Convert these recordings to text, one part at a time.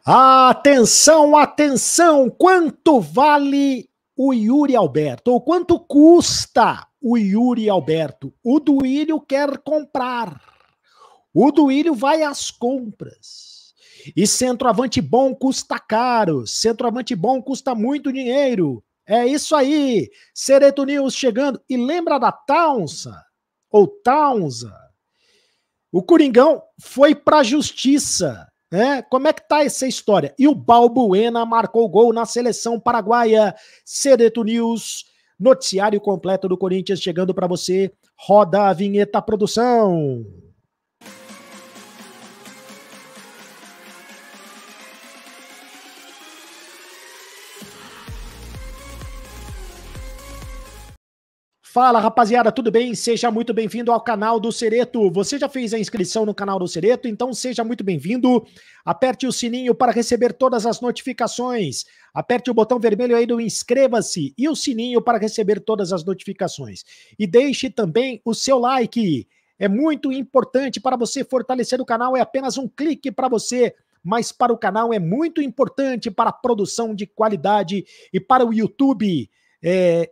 Atenção, atenção! Quanto vale o Yuri Alberto? Ou quanto custa o Yuri Alberto? O Duílio quer comprar. O Duílio vai às compras. E centroavante bom custa caro. Centroavante bom custa muito dinheiro. É isso aí. Cereto News chegando. E lembra da Taunsa? Ou Taunsa? O Coringão foi para a justiça. Como é que tá essa história? E o Balbuena marcou gol na seleção paraguaia. Cereto News, noticiário completo do Corinthians chegando para você. Roda a vinheta, produção. Fala, rapaziada, tudo bem? Seja muito bem-vindo ao canal do Cereto. Você já fez a inscrição no canal do Cereto? Então seja muito bem-vindo. Aperte o sininho para receber todas as notificações. Aperte o botão vermelho aí do inscreva-se e o sininho para receber todas as notificações. E deixe também o seu like. É muito importante para você fortalecer o canal. É apenas um clique para você, mas para o canal é muito importante para a produção de qualidade e para o YouTube.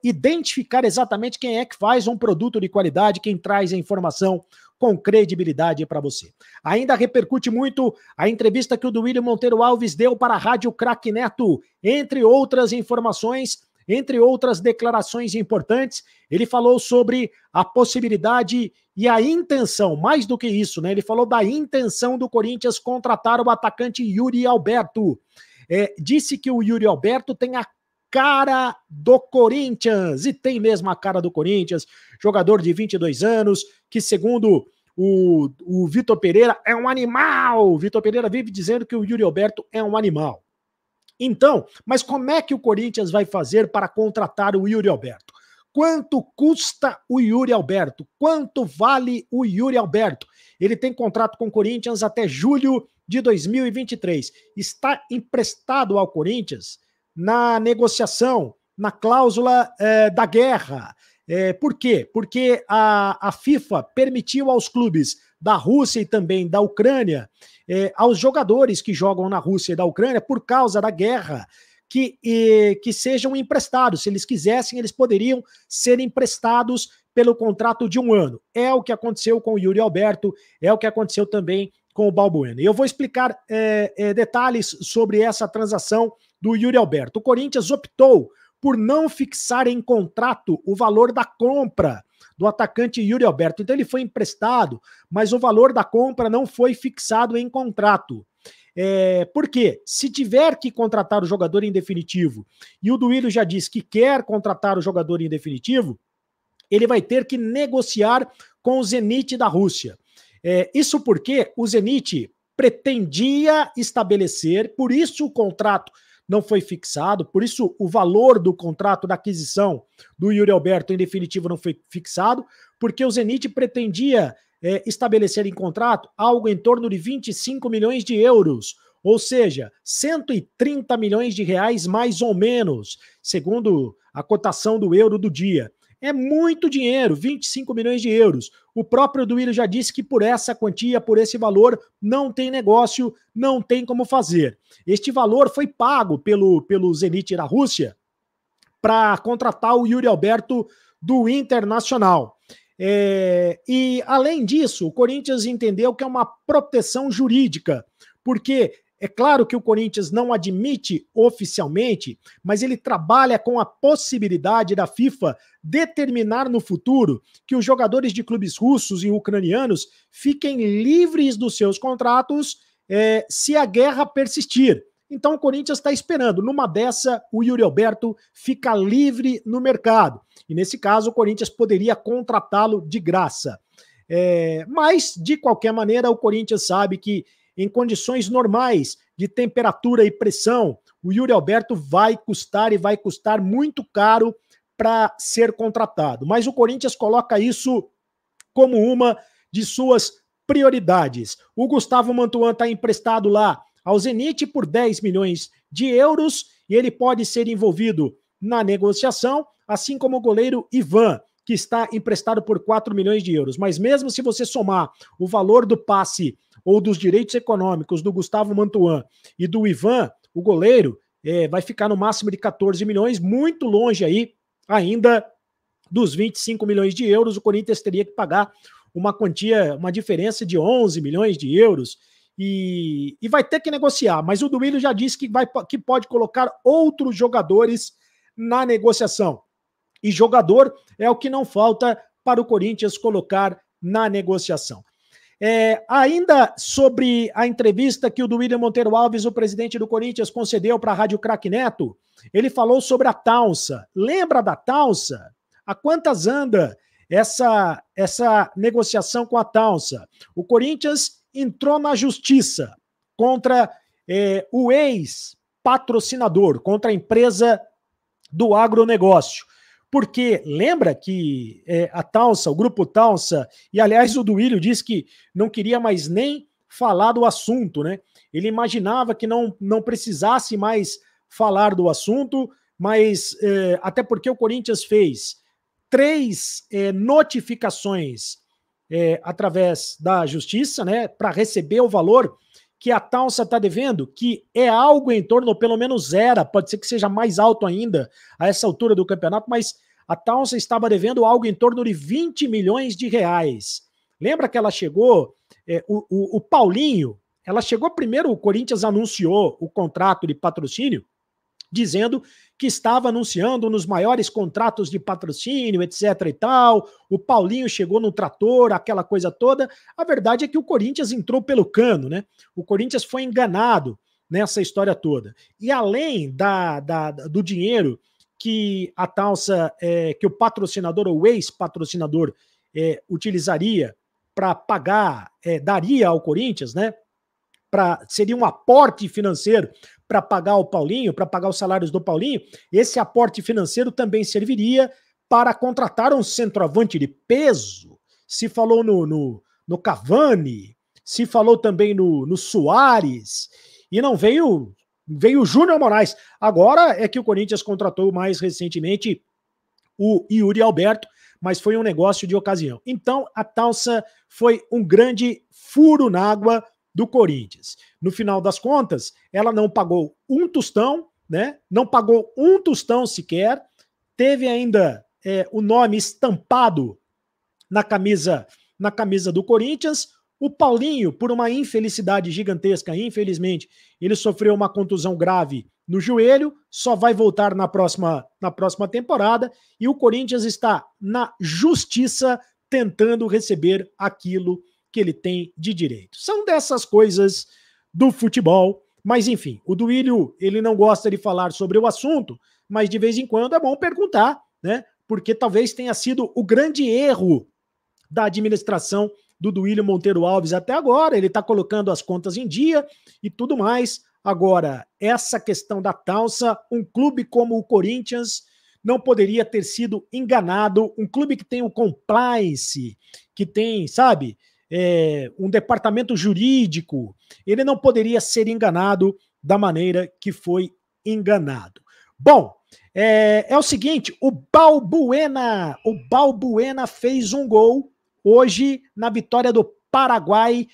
Identificar exatamente quem é que faz um produto de qualidade, quem traz a informação com credibilidade para você. Ainda repercute muito a entrevista que o Duílio Monteiro Alves deu para a Rádio Craque Neto, entre outras informações, entre outras declarações importantes. Ele falou sobre a possibilidade e a intenção, mais do que isso, né? Ele falou da intenção do Corinthians contratar o atacante Yuri Alberto. Disse que o Yuri Alberto tem a cara do Corinthians, e tem mesmo a cara do Corinthians, jogador de 22 anos, que segundo o Vitor Pereira é um animal. O Vitor Pereira vive dizendo que o Yuri Alberto é um animal. Então, mas como é que o Corinthians vai fazer para contratar o Yuri Alberto? Quanto custa o Yuri Alberto? Quanto vale o Yuri Alberto? Ele tem contrato com o Corinthians até julho de 2023. Está emprestado ao Corinthians na negociação, na cláusula da guerra. Por quê? Porque a FIFA permitiu aos clubes da Rússia e também da Ucrânia, aos jogadores que jogam na Rússia e da Ucrânia, por causa da guerra, que sejam emprestados. Se eles quisessem, eles poderiam ser emprestados pelo contrato de 1 ano. É o que aconteceu com o Yuri Alberto, é o que aconteceu também com o Balbuena. E eu vou explicar detalhes sobre essa transação do Yuri Alberto. O Corinthians optou por não fixar em contrato o valor da compra do atacante Yuri Alberto. Então ele foi emprestado, mas o valor da compra não foi fixado em contrato. Por quê? Se tiver que contratar o jogador em definitivo, e o Duílio já disse que quer contratar o jogador em definitivo, ele vai ter que negociar com o Zenit da Rússia. Isso porque o Zenit pretendia estabelecer, por isso o contrato não foi fixado, por isso o valor do contrato da aquisição do Yuri Alberto em definitivo não foi fixado, porque o Zenit pretendia estabelecer em contrato algo em torno de 25 milhões de euros, ou seja, 130 milhões de reais mais ou menos, segundo a cotação do euro do dia. É muito dinheiro, 25 milhões de euros. O próprio Duílio já disse que por essa quantia, por esse valor, não tem negócio, não tem como fazer. Este valor foi pago pelo Zenit da Rússia para contratar o Yuri Alberto do Internacional. E, além disso, o Corinthians entendeu que é uma proteção jurídica, porque é claro que o Corinthians não admite oficialmente, mas ele trabalha com a possibilidade da FIFA determinar no futuro que os jogadores de clubes russos e ucranianos fiquem livres dos seus contratos se a guerra persistir. Então o Corinthians está esperando. Numa dessa, o Yuri Alberto fica livre no mercado. E nesse caso, o Corinthians poderia contratá-lo de graça. Mas, de qualquer maneira, o Corinthians sabe que em condições normais de temperatura e pressão, o Yuri Alberto vai custar e vai custar muito caro para ser contratado. Mas o Corinthians coloca isso como uma de suas prioridades. O Gustavo Mantuan está emprestado lá ao Zenit por 10 milhões de euros e ele pode ser envolvido na negociação, assim como o goleiro Ivan, que está emprestado por 4 milhões de euros. Mas mesmo se você somar o valor do passe ou dos direitos econômicos do Gustavo Mantuan e do Ivan, o goleiro, vai ficar no máximo de 14 milhões, muito longe aí ainda dos 25 milhões de euros. O Corinthians teria que pagar uma quantia, uma diferença de 11 milhões de euros e vai ter que negociar, mas o Duílio já disse que pode colocar outros jogadores na negociação. E jogador é o que não falta para o Corinthians colocar na negociação. Ainda sobre a entrevista que o Duílio Monteiro Alves, o presidente do Corinthians, concedeu para a Rádio Craque Neto, ele falou sobre a Taunsa. Lembra da Taunsa? Há quantas anda essa negociação com a Taunsa? O Corinthians entrou na justiça contra o ex-patrocinador, contra a empresa do agronegócio. Porque lembra que a Taunsa, o grupo Taunsa, e aliás o Duílio disse que não queria mais nem falar do assunto, né? Ele imaginava que não precisasse mais falar do assunto, mas até porque o Corinthians fez 3 notificações através da justiça, né, para receber o valor que a Taunsa está devendo, que é algo em torno, ou pelo menos era, pode ser que seja mais alto ainda a essa altura do campeonato, mas a Taunsa estava devendo algo em torno de 20 milhões de reais. Lembra que ela chegou, o Paulinho, ela chegou primeiro, o Corinthians anunciou o contrato de patrocínio, dizendo que estava anunciando nos maiores contratos de patrocínio, etc e tal. O Paulinho chegou no trator, aquela coisa toda. A verdade é que o Corinthians entrou pelo cano, né? O Corinthians foi enganado nessa história toda. E além do dinheiro que a Taunsa, que o patrocinador ou ex-patrocinador utilizaria para pagar, daria ao Corinthians, né? Seria um aporte financeiro para pagar o Paulinho, para pagar os salários do Paulinho. Esse aporte financeiro também serviria para contratar um centroavante de peso. Se falou no Cavani, se falou também no Soares, e não veio o Júnior Moraes. Agora é que o Corinthians contratou mais recentemente o Yuri Alberto, mas foi um negócio de ocasião. Então a Taunsa foi um grande furo na água do Corinthians. No final das contas, ela não pagou um tostão, né? Não pagou um tostão sequer, teve ainda o nome estampado na camisa do Corinthians. O Paulinho, por uma infelicidade gigantesca, infelizmente, ele sofreu uma contusão grave no joelho, só vai voltar na próxima temporada, e o Corinthians está na justiça tentando receber aquilo que ele tem de direito. São dessas coisas do futebol, mas enfim, o Duílio, ele não gosta de falar sobre o assunto, mas de vez em quando é bom perguntar, né? Porque talvez tenha sido o grande erro da administração do Duílio Monteiro Alves até agora. Ele está colocando as contas em dia e tudo mais. Agora, essa questão da Taunsa, um clube como o Corinthians não poderia ter sido enganado, um clube que tem o compliance, que tem, sabe, um departamento jurídico, ele não poderia ser enganado da maneira que foi enganado. Bom, é o seguinte, o Balbuena fez um gol hoje na vitória do Paraguai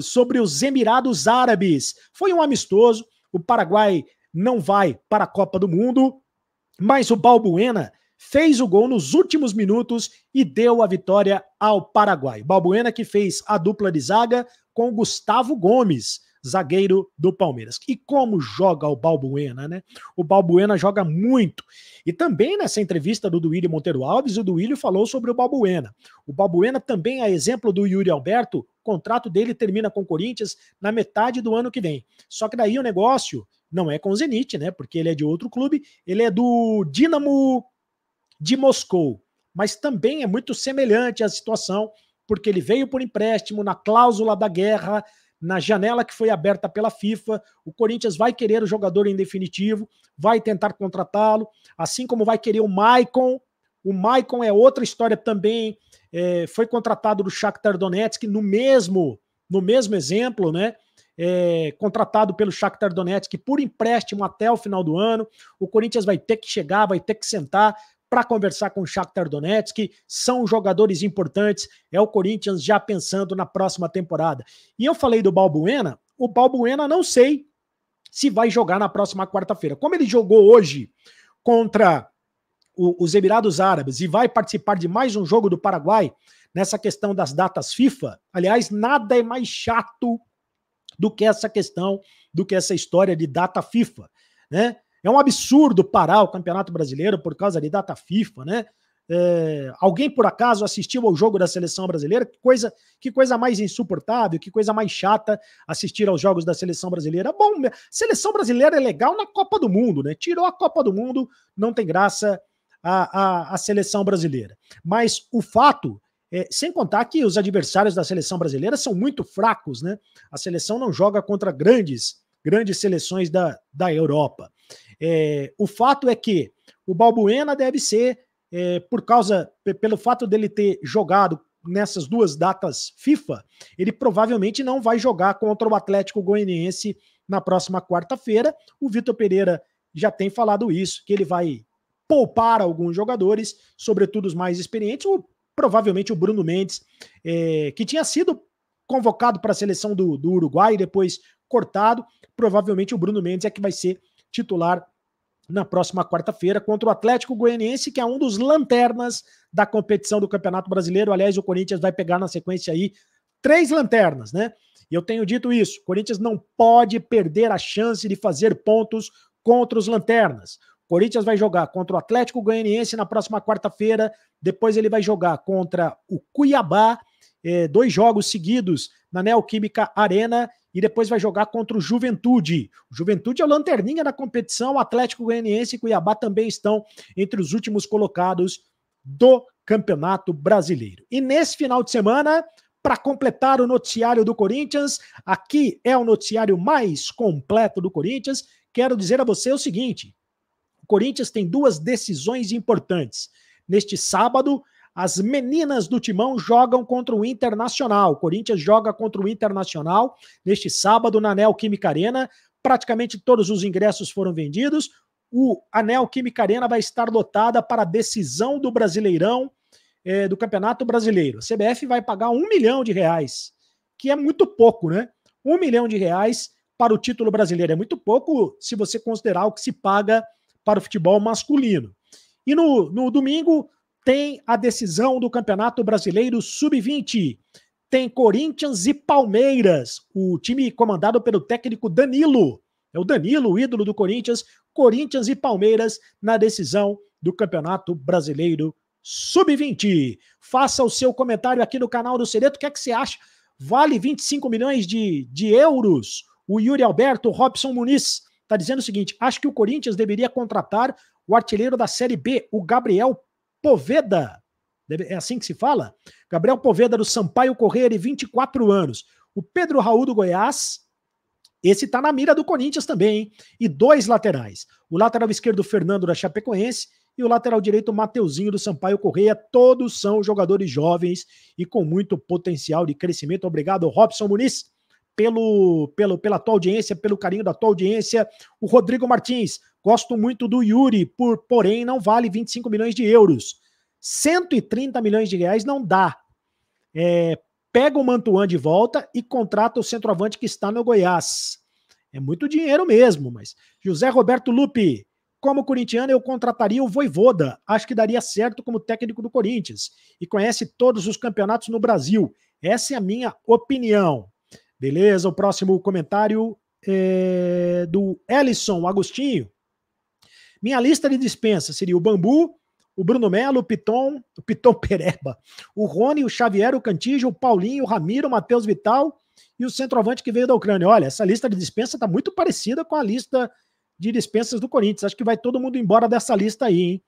sobre os Emirados Árabes. Foi um amistoso, o Paraguai não vai para a Copa do Mundo, mas o Balbuena fez o gol nos últimos minutos e deu a vitória ao Paraguai. Balbuena que fez a dupla de zaga com o Gustavo Gomes, zagueiro do Palmeiras. E como joga o Balbuena, né? O Balbuena joga muito. E também nessa entrevista do Duílio Monteiro Alves, o Duílio falou sobre o Balbuena. O Balbuena também, a exemplo do Yuri Alberto, o contrato dele termina com o Corinthians na metade do ano que vem. Só que daí o negócio não é com o Zenit, né? Porque ele é de outro clube, ele é do Dinamo de Moscou, mas também é muito semelhante à situação, porque ele veio por empréstimo na cláusula da guerra, na janela que foi aberta pela FIFA. O Corinthians vai querer o jogador em definitivo, vai tentar contratá-lo, assim como vai querer o Maicon. O Maicon é outra história também, foi contratado do Shakhtar Donetsk no mesmo exemplo, né? Contratado pelo Shakhtar Donetsk por empréstimo até o final do ano. O Corinthians vai ter que chegar, vai ter que sentar para conversar com o Shakhtar Donetsk, são jogadores importantes, é o Corinthians já pensando na próxima temporada. E eu falei do Balbuena, o Balbuena não sei se vai jogar na próxima quarta-feira. Como ele jogou hoje contra os Emirados Árabes e vai participar de mais um jogo do Paraguai, nessa questão das datas FIFA, aliás, nada é mais chato do que essa questão, do que essa história de data FIFA, né? É um absurdo parar o Campeonato Brasileiro por causa de data FIFA, né? Alguém por acaso assistiu ao jogo da Seleção Brasileira? Que coisa mais insuportável, que coisa mais chata assistir aos jogos da Seleção Brasileira. Bom, Seleção Brasileira é legal na Copa do Mundo, né? Tirou a Copa do Mundo, não tem graça a Seleção Brasileira. Mas o fato, sem contar que os adversários da Seleção Brasileira são muito fracos, né? A seleção não joga contra grandes seleções da Europa. O fato é que o Balbuena deve ser, pelo fato dele ter jogado nessas duas datas FIFA, ele provavelmente não vai jogar contra o Atlético Goianiense na próxima quarta-feira. O Vitor Pereira já tem falado isso, que ele vai poupar alguns jogadores, sobretudo os mais experientes, provavelmente o Bruno Mendes, que tinha sido convocado para a seleção do Uruguai e depois cortado. Provavelmente o Bruno Mendes é que vai ser titular na próxima quarta-feira contra o Atlético Goianiense, que é um dos lanternas da competição do Campeonato Brasileiro. Aliás, o Corinthians vai pegar na sequência aí 3 lanternas, né? E eu tenho dito isso, o Corinthians não pode perder a chance de fazer pontos contra os lanternas. O Corinthians vai jogar contra o Atlético Goianiense na próxima quarta-feira, depois ele vai jogar contra o Cuiabá, 2 jogos seguidos na Neoquímica Arena, e depois vai jogar contra o Juventude. O Juventude é o lanterninha da competição, o Atlético Goianiense e Cuiabá também estão entre os últimos colocados do Campeonato Brasileiro. E nesse final de semana, para completar o noticiário do Corinthians, aqui é o noticiário mais completo do Corinthians, quero dizer a você o seguinte: o Corinthians tem 2 decisões importantes. Neste sábado, as meninas do Timão jogam contra o Internacional. O Corinthians joga contra o Internacional neste sábado na Neoquímica Arena. Praticamente todos os ingressos foram vendidos. A Neoquímica Arena vai estar lotada para a decisão do Brasileirão, do Campeonato Brasileiro. A CBF vai pagar R$1 milhão, que é muito pouco, né? R$1 milhão para o título brasileiro. É muito pouco se você considerar o que se paga para o futebol masculino. E no domingo tem a decisão do Campeonato Brasileiro Sub-20. Tem Corinthians e Palmeiras, o time comandado pelo técnico Danilo. É o Danilo, o ídolo do Corinthians. Corinthians e Palmeiras na decisão do Campeonato Brasileiro Sub-20. Faça o seu comentário aqui no canal do Cereto. O que é que você acha? Vale 25 milhões de euros? O Yuri Alberto Robson Muniz está dizendo o seguinte: acho que o Corinthians deveria contratar o artilheiro da Série B, o Gabriel Poveda. É assim que se fala? Gabriel Poveda, do Sampaio Corrêa, de 24 anos. O Pedro Raul, do Goiás, esse tá na mira do Corinthians também, hein? E 2 laterais. O lateral esquerdo, Fernando, da Chapecoense, e o lateral direito, Mateuzinho, do Sampaio Corrêa. Todos são jogadores jovens e com muito potencial de crescimento. Obrigado, Robson Muniz, pela tua audiência, pelo carinho da tua audiência. O Rodrigo Martins: gosto muito do Yuri, porém não vale 25 milhões de euros. 130 milhões de reais não dá. Pega o Mantuan de volta e contrata o centroavante que está no Goiás. É muito dinheiro mesmo, mas... José Roberto Lupe: como corintiano, eu contrataria o Vojvoda. Acho que daria certo como técnico do Corinthians. E conhece todos os campeonatos no Brasil. Essa é a minha opinião. Beleza, o próximo comentário é do Ellison Agostinho. Minha lista de dispensa seria o Bambu, o Bruno Melo, o Piton Pereba, o Rony, o Xavier, o Cantígio, o Paulinho, o Ramiro, o Matheus Vital e o centroavante que veio da Ucrânia. Olha, essa lista de dispensa está muito parecida com a lista de dispensas do Corinthians. Acho que vai todo mundo embora dessa lista aí, hein?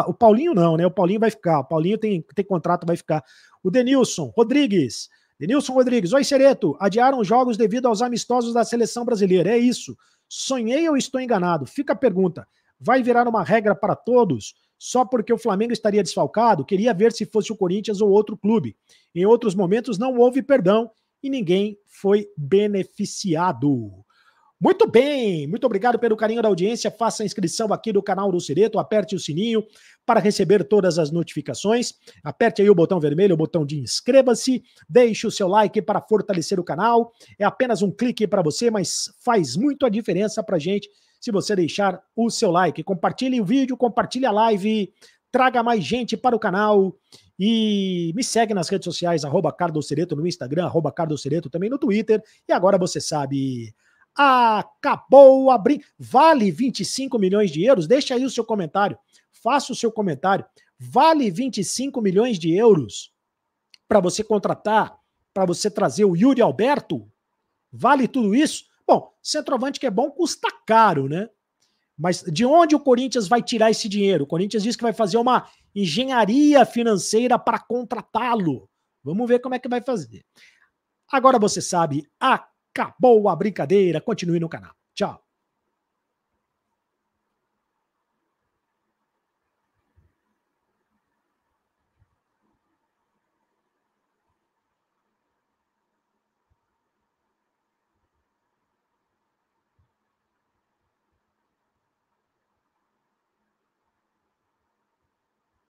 O Paulinho não, né? O Paulinho vai ficar. O Paulinho tem contrato, vai ficar. O Denilson Rodrigues. Oi, Cereto. Adiaram os jogos devido aos amistosos da seleção brasileira. É isso. Sonhei ou estou enganado? Fica a pergunta. Vai virar uma regra para todos? Só porque o Flamengo estaria desfalcado? Queria ver se fosse o Corinthians ou outro clube. Em outros momentos não houve perdão e ninguém foi beneficiado. Muito bem, muito obrigado pelo carinho da audiência. Faça a inscrição aqui do canal do Cereto, aperte o sininho para receber todas as notificações. Aperte aí o botão vermelho, o botão de inscreva-se, deixe o seu like para fortalecer o canal. É apenas um clique para você, mas faz muito a diferença para a gente se você deixar o seu like. Compartilhe o vídeo, compartilhe a live, traga mais gente para o canal e me segue nas redes sociais, @cardocereto no Instagram, @cardocereto também no Twitter. E agora você sabe... Acabou a brincadeira. Vale 25 milhões de euros? Deixa aí o seu comentário. Faça o seu comentário. Vale 25 milhões de euros para você contratar, para você trazer o Yuri Alberto? Vale tudo isso? Bom, centroavante que é bom custa caro, né? Mas de onde o Corinthians vai tirar esse dinheiro? O Corinthians diz que vai fazer uma engenharia financeira para contratá-lo. Vamos ver como é que vai fazer. Agora você sabe, acabou a brincadeira. Continue no canal. Tchau.